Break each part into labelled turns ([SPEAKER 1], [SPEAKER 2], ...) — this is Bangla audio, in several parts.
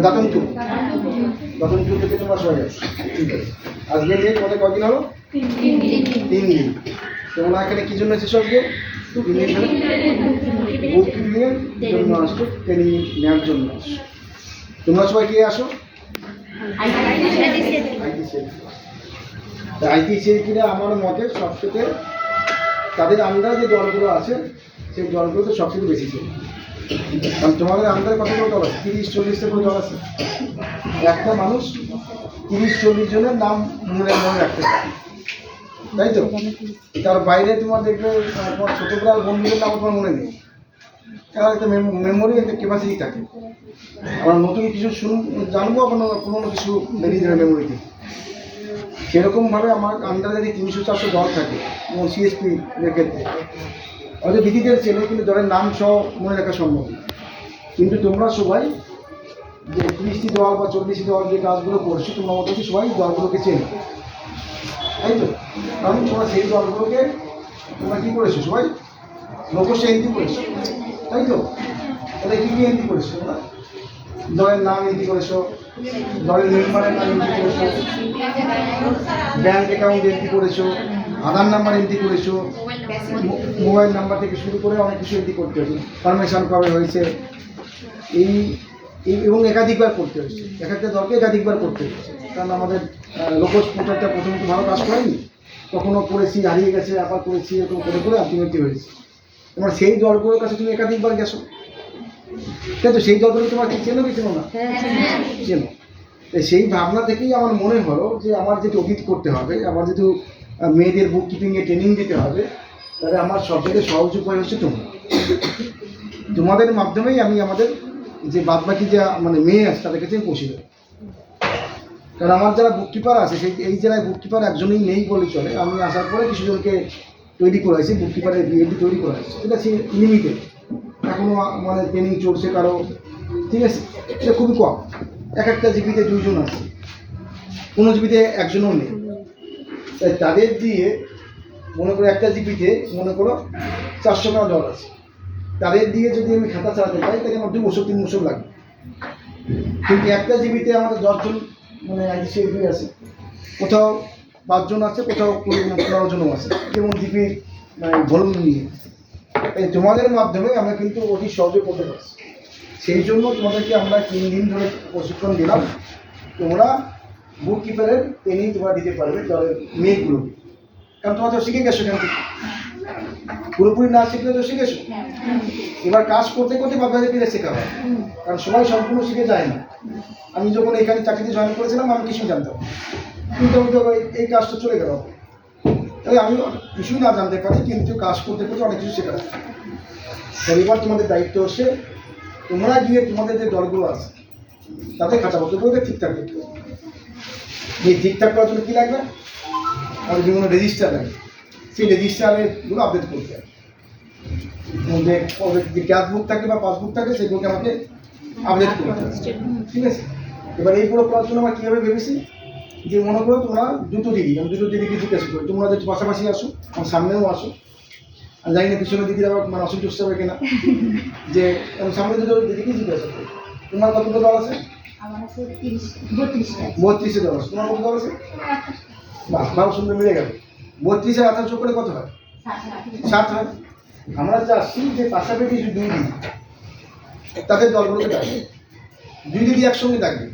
[SPEAKER 1] দাতনটু থেকে তোমরা সবাই আসো। ঠিক আছে, আজকে নিয়ে তোমাদের কদিন হলো? 3 দিন। তোমরা এখানে কি জন্য এসেছো আজকে? 3 দিন ধরে বুক কিপিংয়ের জন্য আসছো, ট্রেনিং নেওয়ার জন্য আসছো। তোমরা সবাই কে আসো? আইটিসিএলকিরা আমার মতে সবথেকে তাদের আন্ডারে যে দলগুলো আছে সেই দলগুলোতে সবথেকে বেশি ছিল। কারণ তোমাদের আন্ডারে কতগুলো দল আছে? 30-40টা করে দল আছে। একটা মানুষ 30-40 জনের নাম মনে রাখতে পারে, তাই তো? তার বাইরে তোমার দেখবে তোমার ছোটোবেলার বন্ধুদের নাম তোমার মনে নেই, কারণ একটা মেমোরি, একটা ক্যাপাসিটি থাকে। আমরা নতুন কিছু জানবো, কোনো কিছু বেরিয়ে যাবে মেমোরিতে। সেরকমভাবে আমার আন্ডারে যদি 300-400 দল থাকে এবং সিএসপি ক্ষেত্রে হয়তো দিদিদের চেনে, কিন্তু দলের নাম সহ মনে রাখা সম্ভব না। কিন্তু তোমরা সবাই যে 30টি দল বা 40টি দল যে কাজগুলো করছো, তোমরা মোটামুটি সবাই দলগুলোকে চেনো, তাই তো? কারণ তোমরা সেই দলগুলোকে তোমরা কী করেছো? সবাই লোকসে এন্ট্রি করেছো, তাই তো? তাহলে কী এন্ট্রি করেছো? তোমরা দলের নাম এন্ট্রি করেছো, দলের মেম্বারের নাম এন্ট্রি করেছো, ব্যাঙ্ক অ্যাকাউন্ট এন্ট্রি করেছো, আধার নাম্বার এন্ট্রি করেছো, মোবাইল নাম্বার থেকে শুরু করে অনেক কিছু এন্ট্রি করতে হয়েছে, পারমিশন কবে হয়েছে, এবং একাধিকবার করতে হয়েছে। এক একটা দলকে একাধিকবার করতে হয়েছে, কারণ আমাদের লোকজ পোর্টালটা প্রথমে তো ভালো কাজ করেনি, কখনো করেছি হারিয়ে গেছে, আবার করেছি, এরকম করে করে আলটিমেটলি হয়েছে। তোমার সেই দলগুলোর কাছে তুমি একাধিকবার গেছো, তাই তো? সেই দলগুলো তোমার কি চেনো কি চেনো না? চেনো। সেই ভাবনা থেকেই আমার মনে হলো যে আমার যেহেতু অডিট করতে হবে, আমার যেহেতু মেয়েদের বুক কিপিংয়ে ট্রেনিং দিতে হবে, তাহলে আমার সবথেকে সহজ উপায় হচ্ছে তোমরা। তোমাদের মাধ্যমেই আমি আমাদের যে বাদবাকি যা মানে মেয়ে আছে তাদের কাছে পৌঁছে দেবো। কারণ আমার যারা বুককিপার আছে, সেই এই জেলায় বুককিপার একজনই নেই বলে চলে। আমি আসার পরে কিছুজনকে তৈরি করে আসি, বুককিপারের বিএডি তৈরি করে আসছি, সেটা সে লিমিটেড, এখনও মানে ট্রেনিং চলছে কারো, ঠিক আছে? সেটা খুবই কম। এক একটা জিপিতে 2 জন আছে, কোনো জিপিতে 1 জনও নেই। তাই তাদের দিয়ে মনে করো একটা জিপিতে মনে করো 400 টাকা দল আছে, তাদের দিয়ে যদি আমি খাতা চালাতে পাই তাহলে আমার 2 বছর 3 বছর লাগবে। কিন্তু একটা জিবিতে আমাদের 10 জন মানে আইডিসিএলপি আছে, কোথাও 5 জন আছে, কোথাও 15 জনও আছে, যেমন জিপির মানে ভলিউম নিয়ে। তাই তোমাদের মাধ্যমে আমরা কিন্তু অতি সহজে করতে পারছি। সেই জন্য তোমাদেরকে আমরা 3 দিন ধরে প্রশিক্ষণ দিলাম। তোমরা বুক কিপারের ট্রেনিং তোমরা দিতে পারবে দলের মেয়েগুলো, কারণ তোমরা তো শিখে গেছো। এখান থেকে পুরোপুরি না শিখলে তো শিখেছো, এবার কাজ করতে করতে বাধ্য হয়ে শেখা হয়, কারণ সবাই সম্পূর্ণ শিখে যায় না। আমি যখন এখানে চাকরিতে জয়েন করেছিলাম আমি কিছুই জানতাম, কিন্তু আমি তো এই কাজটা চলে গেল, তাই আমি কিছুই না জানতে পারি, কিন্তু কাজ করতে করতে অনেক কিছু শেখা যায়। তাই এবার তোমাদের দায়িত্ব হচ্ছে তোমরা গিয়ে তোমাদের যে দলগুলো আছে তাদের খাতাপত্রগুলোকে ঠিকঠাক করতে হবে। এই ঠিকঠাক করার জন্য কী লাগবে? আমাদের বিভিন্ন রেজিস্টার লাগবে, সেই রেজিস্টারগুলো আপডেট করতে হবে। যে ক্যাশ বুক থাকে বা পাসবুক থাকে সেগুলোকে আমাকে আপডেট করতে হবে, ঠিক আছে? এবার এই পুরো করার জন্য আমরা কীভাবে ভেবেছি যে মনে করো তোমরা দুটো দিদিকে জিজ্ঞাসা করি, তোমরা যদি পাশাপাশি আসো, আমার সামনেও আসো, আর জানি না পিছনে দিদিরা আবার মানে অসন্তুষ্ট হবে কিনা, যে আমি সামনে দুটো দিদিকে জিজ্ঞাসা করি তোমার কতগুলো দল আছে? 32 দল আছে। তোমার কত দল আছে? বাহ, ভালো সুন্দর মিলে গেল। 32 আর 28 করে কত হয়? 60 হয়। আমরা চাচ্ছি যে পাশাপাশি 2 দিদি তাদের দলগুলোকে ডাকবে, 2 দিদি একসঙ্গে ডাকবে,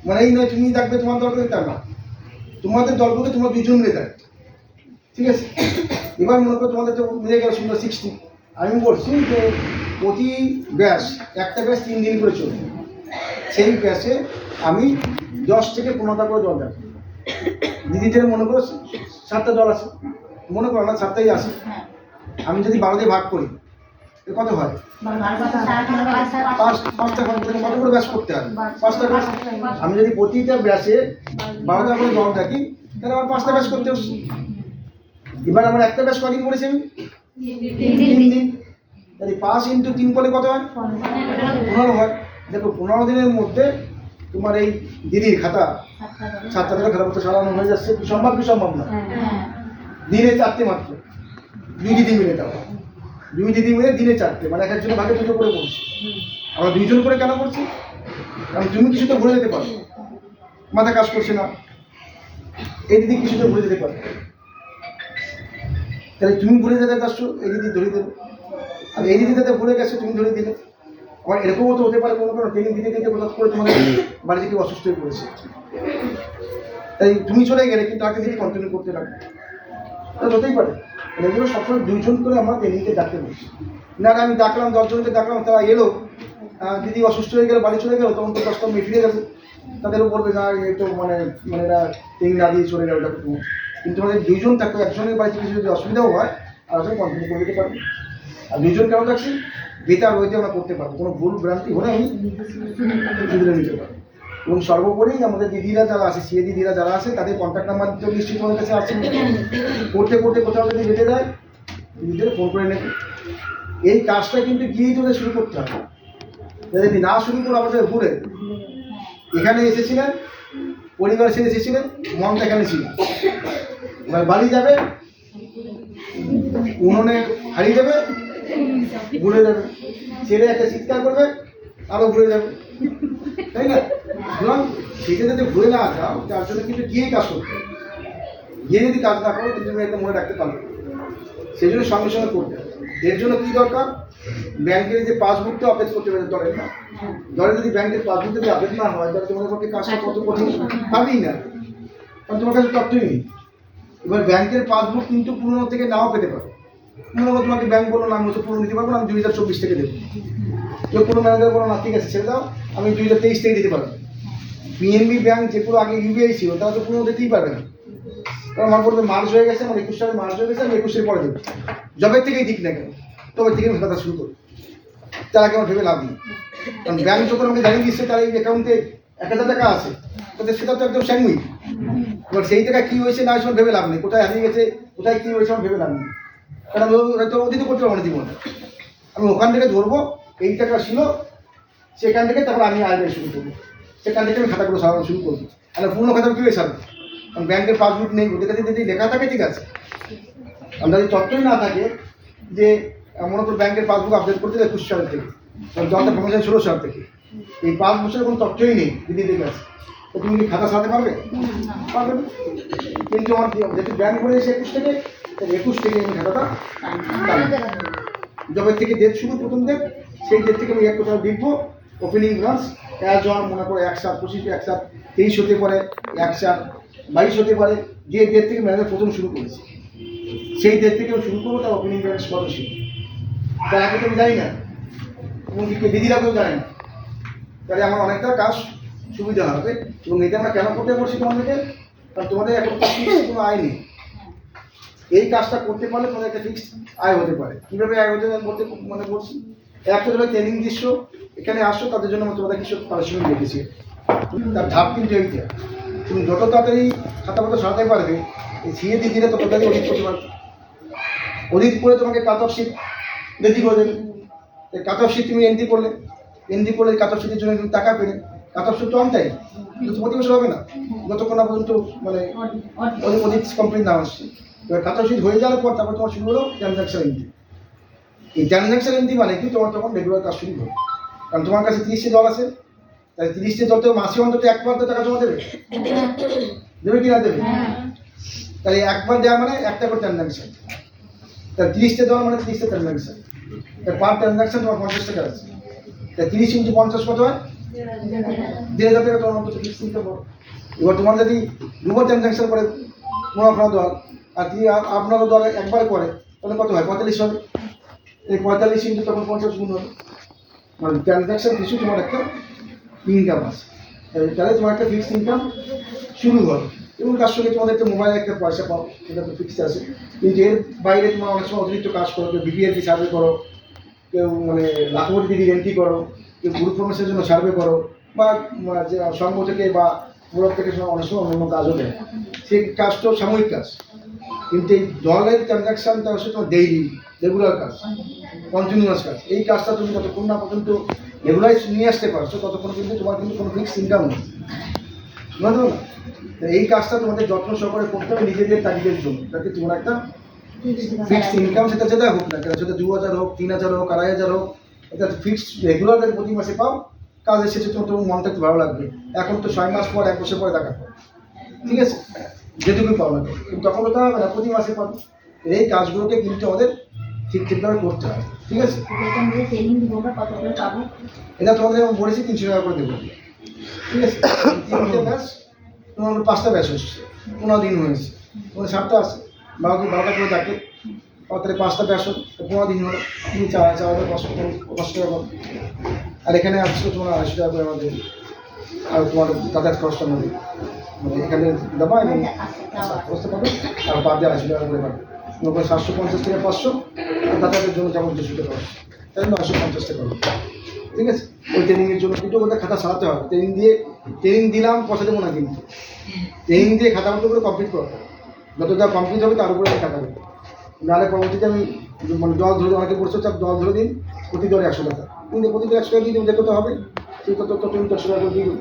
[SPEAKER 1] মানে এই নয় তুমি ডাকবে তোমার দলগুলোকে, তা না, তোমাদের দলগুলোকে তোমরা 2 জন মিলে ডাকবে, ঠিক আছে? এবার মনে করো তোমাদের তো মিলে গেল সুন্দর 60। আমি বলছি যে প্রতি ব্যাচ, একটা ব্যাচ 3 দিন করে চলবে, সেই ব্যাচে আমি 10 থেকে 15টা করে দল ডাকবো। দিদিদের মনে করো 7টা দল আছে, মনে করো না 7টাই আছে, আমি যদি 12 দিয়ে ভাগ করি কত হয়? 5টা কত করে ব্যাচ করতে হবে? 5টা ব্যাচ। আমি যদি প্রতিটা ব্যাচে 12টা করে দল ডাকি তাহলে আমার 5টা ব্যাচ করতে হচ্ছে। এবার আমার একটা ব্যাচ কদিন করেছি আমি? 3 দিন। তাহলে 5 × 3 করলে কত হয়? 15 হয়। দেখো 15 দিনের মধ্যে তোমার এই দিদির খাতা 7টা থেকে খাতাপত্র সারানো হয়ে যাচ্ছে। কি সম্ভব কি সম্ভব না? দিনে 4টে মাত্র, 2 দিদি মিলে দাও, 2 দিদি মিলে দিনে 4টে, মানে এক একজনের ভাগে 2 করে করছি। আমরা 2 জন করে কেন করছি? কারণ তুমি কিছুতে ভুলে যেতে পারো, মাথা কাজ করছে না, এই দিদি কিছুতে ভুলে যেতে পারে, তাহলে তুমি ভুলে যেতে পারছো, এই দিদি ধরিয়ে দেবে। আর এই দিদি যাতে ভুলে গেছে তুমি ধরিয়ে দিলে। আবার এরকমও তো হতে পারে কোনো কোনো ট্রেনিং দিতে দিতে কোথাও করে তোমাদের বাড়িতে কেউ অসুস্থ হয়ে পড়েছে, তাই তুমি চলে গেলে কিন্তু তাকে দিদি কন্টিনিউ করতে লাগবে, তাহলে হতেই পারে। এগুলো সবসময় দুইজন করে আমরা ট্রেনিংকে ডাকতে বলছি, না আমি ডাকলাম 10 জনকে ডাকলাম, তারা এলো, দিদি অসুস্থ হয়ে গেলো, বাড়ি চলে গেলো, তখন তো 10টা মেয়ে ফিরে গেছে, তাদেরও বলবে না এই তো মানে এরা ট্রেনিং না দিয়ে চলে গেলো, ওটা কিন্তু আমাদের দুইজন থাকবে, একজনের বাড়িতে কিছু যদি অসুবিধাও হয় আর একজন কন্টিনিউ করে দিতে পারবে। আর দুইজন কেন থাকছি, বেতার রয়েছে আমরা করতে পারবো, কোনো ভুল ভ্রান্তি হলে আমি সুবিধা নিতে পারবো। এবং সর্বোপরি আমাদের দিদিরা যারা আছে, সিএ দিদিরা যারা আছে, তাদের কন্ট্যাক্ট নাম্বার তো নিশ্চিত আমাদের কাছে আছে, করতে করতে কোথাও যদি বেঁধে দেয় দিদিদের ফোন করে নেবে। এই কাজটা কিন্তু গিয়েই তোদের শুরু করতে হবে, যদি না শুরু করে আমাদের ঘুরে এখানে এসেছিলেন, পরিবার ছেড়ে এসেছিলেন, মনটা এখানে ছিল, এবার বাড়ি যাবে, উনুনে হারিয়ে দেবে, ভুলে যাবে, ছেলে একটা চিৎকার করবে, আরও ভুলে যাবে, তাই না? সুতরাং সেটা যাতে ভুলে না যাও, তার জন্য কিন্তু গিয়েই কাজ করতে হবে। গিয়ে যদি কাজ না করো তুমি একটা মনে রাখতে পারবে, সেই জন্য সঙ্গে সঙ্গে করতে হবে। এর জন্য কী দরকার, ব্যাংকের যে পাসবুকটা আপডেট করতে পারে দলের না, দলে যদি ব্যাংকের পাসবুক যদি আপডেট না হয় তাহলে তোমাদের পক্ষে কাজটা কত কঠিন পাবেই না, কারণ তোমার কাছে তথ্যই নেই। এবার ব্যাংকের পাসবুক কিন্তু পুরোনো থেকে নাও পেতে পারো, মনে করো তোমাকে ব্যাংক বলো না আমি হচ্ছে পুরো নিতে পারবো না, আমি 2024 থেকে দেবো, কেউ কোনো ম্যানেজার বলো না ঠিক আছে ছেড়ে দাও আমি 2023 থেকে দিতে পারবো। পিএনবি ব্যাংক যেগুলো আগে ইউবিআই ছিল তারা তো পুরো দিতেই পারবে না, কারণ আমার বলবে মার্চ হয়ে গেছে, আমার 21 সালে মার্চ হয়ে গেছে, আমি 21 পরে দেবো, জবের থেকেই দিক না কেন, তবে থেকে আমি কথা শুরু করি, তার আগে আমার ভেবে লাভ নেই। কারণ ব্যাংক যখন আমাকে জানিয়ে দিচ্ছে তার এই অ্যাকাউন্টে 1000 টাকা আছে, তাদের সেটা তো একদম স্যাঙ্গুইন, এবার সেই টাকা কী হয়েছে না হয়েছে ভেবে লাভ নেই, কোথায় হারিয়ে গেছে কোথায় কী হয়েছে আমার ভেবে লাভ নেই, কারণ হয়তো অতীত করতে পারবো না জীবনে, আমি ওখান থেকে ধরবো এই টাকা ছিল, সেখান থেকে তারপর আমি আয় শুরু করবো, সেখান থেকে আমি খাতাগুলো সারানো শুরু করবো, তাহলে পুরনো খাতা কীভাবে সারবো, কারণ ব্যাংকের পাসবুক নেই, ওদের কাছে যদি লেখা থাকে ঠিক আছে, আমরা যদি তথ্যই না থাকে যে মনে করো ব্যাংকের পাসবুক আপডেট করতে 21 সালের থেকে, দলটা প্রমোশন 16 সাল থেকে, এই 5 বছরের কোনো তথ্যই নেই দিদিদের কাছে, তো তুমি কি খাতা সারাতে পারবে? পারবে না। কিন্তু আমার যেহেতু ব্যাংক করে এসে 21 থেকে, 21 থেকে আমি খাতাটা জবের থেকে ডেট শুরু, প্রথম ডেট, সেই ডেট থেকে আমি এক কোথাও লিখবো ওপেনিং ব্রাঞ্চ অ্যাজ অন, মনে করো 1/7/25, 1/7/23 হতে পারে, 1/7/22 হতে পারে, যে ডেট থেকে ম্যানেজার প্রথম শুরু করেছি সেই ডেট থেকে আমি শুরু করবো, তার ওপেনিং ব্রাঞ্চ কত ছিল তার আগে তো আমি জানি না, এবং দিদিরা কেউ জানে না, তাহলে আমার অনেকটা কাজ সুবিধা হবে। এবং এটা আমরা কেন করতে পারছি তোমাদেরকে, কারণ তোমাদের এখন কোনো আয় নেই, এই কাজটা করতে পারলে তোমাদের একটা ফিক্সড আয় হতে পারে। কীভাবে আয় হতে বলতে মানে বলছি, একটা ধরো ট্রেনিং দিচ্ছ, এখানে আসছো, তাদের জন্য আমরা তোমাদের কিছু পারিশ্রমিক রেখেছি, তার ধাপ কিন্তু এইটা, তুমি যত তাড়াতাড়ি খাতা পাতা সারাতে পারবে, এই সিএ দিদিরা তত তাড়াতাড়ি অডিট করতে পারবে, অডিট করে তোমাকে কাট অফ শিট রেডি করে দেবে, এই কাট অফ শিট তুমি এন্ট্রি করলে কাট অফ শিটের জন্য তুমি টাকা পেলে, কাট অফ শিট তো অন টাইম, কিন্তু প্রতি বছর হবে না, যতক্ষণ না পর্যন্ত মানে অডিট কমপ্লিট না আসছে। এবার কাট অফ শিট হয়ে যাওয়ার পর তারপর তোমার শুরু হলো ট্রানজাকশন এন্ট্রি, এই ট্রানজাকশন এন্ট্রি মানে কি তোমার তখন রেগুলার কাজ শুরু হবে, কারণ তোমার কাছে 30টা দল আছে, তাই 30টা দল তো মাসে অন্তত একবার তো টাকা জমা দেবে, দেবে কি না দেবে, তাহলে একবার দেওয়া মানে একটা করে ট্রানজাকশন, তাহলে 30টা দল মানে 30টা ট্রানজাকশন, তাই পার ট্রানজাকশন তোমার 50 টাকা আছে, তাই 30 × 50 কত হয়, 1000 টাকা তোমার অন্তত ফিক্স নিতে পারো। এবার তোমার যদি দুবার ট্রানজাকশন করে মুনাফা দল আর আপনারও দল একবার করে, তাহলে কত হয়, 45 হবে, এই 45 × তখন 50 গুণ হবে, মানে ট্রানজাকশন কিছু তোমার একটা ইনকাম আছে, তাহলে তোমার একটা ফিক্সড ইনকাম শুরু হবে। এবং তার সঙ্গে তোমাদের একটা মোবাইলে একটা পয়সা পাও, সেটা তো ফিক্সড আছে, কিন্তু এর বাইরে তোমার অনেক সময় অতিরিক্ত কাজ করো, কেউ বিপিএলটি সার্ভে করো, কেউ মানে লাখপতি দিদির এন্ট্রি করো, কেউ গ্রুপ প্রমোশনের জন্য সার্ভে করো, বা যে সংঘ থেকে বা ব্লক থেকে অনেক সময় অন্য কাজও দেয়, সেই কাজটাও সাময়িক কাজ, কিন্তু এই দলের ট্রানজাকশানটা হচ্ছে তোমার ডেইলি রেগুলার কাজ, কন্টিনিউয়াস কাজ, এই কাজটা তুমি যতক্ষণ না পর্যন্ত রেগুলারাইজ নিয়ে আসতে পারছো ততক্ষণ কিন্তু তোমার কিন্তু কোনো ফিক্সড ইনকাম নেই, বুঝতে পারো না? এই কাজটা তোমাদের যত্ন সহকারে করতে হবে নিজেদের তাগিদের জন্য, যাতে তোমার একটা ফিক্সড ইনকাম, সেটা হোক না কেন, সেটা 2000 হোক, 3000 হোক, 2500 হোক, এটা ফিক্সড রেগুলার প্রতি মাসে পাও, কাজ এসেছে তোমার মনটা একটু ভালো লাগবে। এখন তো 6 মাস পর 1 বছর পরে টাকা পাবে, ঠিক আছে, যেটুকুই পাওয়া লাগবে, কিন্তু তখন ওটা হবে না, প্রতি মাসে পাবে। এই কাজগুলোকে কিন্তু আমাদের ঠিকভাবে করতে হয়, ঠিক আছে। এটা তোমাদের আমি বলেছি 300 টাকা করে দেবো, ঠিক আছে। 3টে ব্যাচ তোমার 5টা ব্যাচ হচ্ছে, 15 দিন হয়েছে, তোমার 7টা আছে, 12টা করে থাকে, তাহলে 5টা ব্যাচ হলো, 15 দিন হলো, তুমি 4,500 টাকা পাবে। আর এখানে আসছে তোমার 250 টাকা করে আমাদের, আর তোমার যাতায়াত খরচটা আমাদের, মানে এখানে দেবা এবং বুঝতে পারবে, আর পার দিয়ে 250 টাকা করে পাবে। মনে 750 থেকে 500, আর যাতায়াতের জন্য যেমন 200 টাকা পাবে, তাই 950 টাকা পাবে, ঠিক আছে। ওই ট্রেনিংয়ের জন্য কিন্তু ওদের খাতা সারাতে হবে। ট্রেনিং দিলাম, পয়সা দেবো না, কিন্তু ট্রেনিং দিয়ে খাতা মতো করে কমপ্লিট করতে হবে। যতটা কমপ্লিট হবে তার উপরে আমি টাকা দেবো। নাহলে পরবর্তীতে আমি মানে দল ধরে, অনেকে বলছে চাপ দল ধরে দিন, প্রতি দলে 100 টাকা, কিন্তু প্রতি দলে 100 টাকা দিয়ে দেবো, দেখতে হবে সেই তত তুমি 100 টাকা করে দিয়ে দেবো।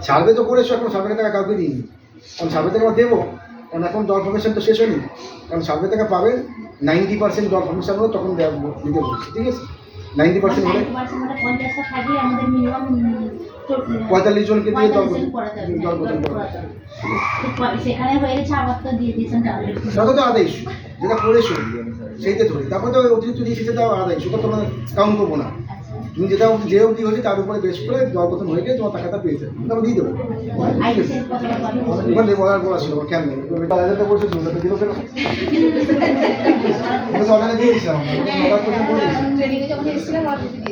[SPEAKER 1] সার্ভে তো করেছো, এখন সার্ভে টাকা কাউকে দিইনি, কারণ সার্ভে টাকা দেবো, কারণ এখন দল ফর্মেশন তো শেষ হয়নি, কারণ সার্ভে টাকা পাবেন 90% দল ফর্মেশন হলো তখন দিতে বলছি, ঠিক আছে। 90% হলে 45 জনকে দিয়ে দল গঠন করা, সেটা তো আদায় ইস্যু, যেটা করেছো সেইটা ধরে, তারপরে তো অতিরিক্ত দিয়েছি সেটা আদায় ইস্যু, সেটা তোমার কাউন্ট করবো না। তুমি যেটা যে অবধি হয়েছে তার উপরে বেশ করে দল গঠন হয়ে গেলে তোমার টাকাটা পেয়ে যাবে, আমি দিয়ে দেবো। এবার বলার ছিল আমার খেয়াল নেই, এটা বলছে দিল কেন, অর্ডারে দিয়ে দিয়েছিলাম,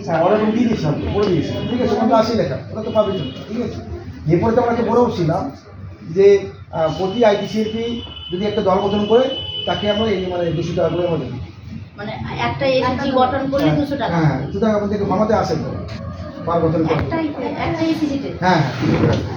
[SPEAKER 1] হ্যাঁ অর্ডার দিয়ে দিয়েছিলাম, করে দিয়েছিলাম, ঠিক আছে। ওখানে 80 লেখা, ওটা তো পাবে, ঠিক আছে। এরপরে তো আমাকে বলেও ছিলাম যে প্রতি আইটিসিএলপি যদি একটা দল গঠন করে তাকে আমরা এই মানে 200 টাকা করে আমাদের,
[SPEAKER 2] মানে একটা এসিজি গঠন করলে 200 টাকা,
[SPEAKER 1] হ্যাঁ 200 টাকা আমাদের আমাদের আসে তো বার গঠন করে,
[SPEAKER 2] একটা এসিজিতে,
[SPEAKER 1] হ্যাঁ হ্যাঁ।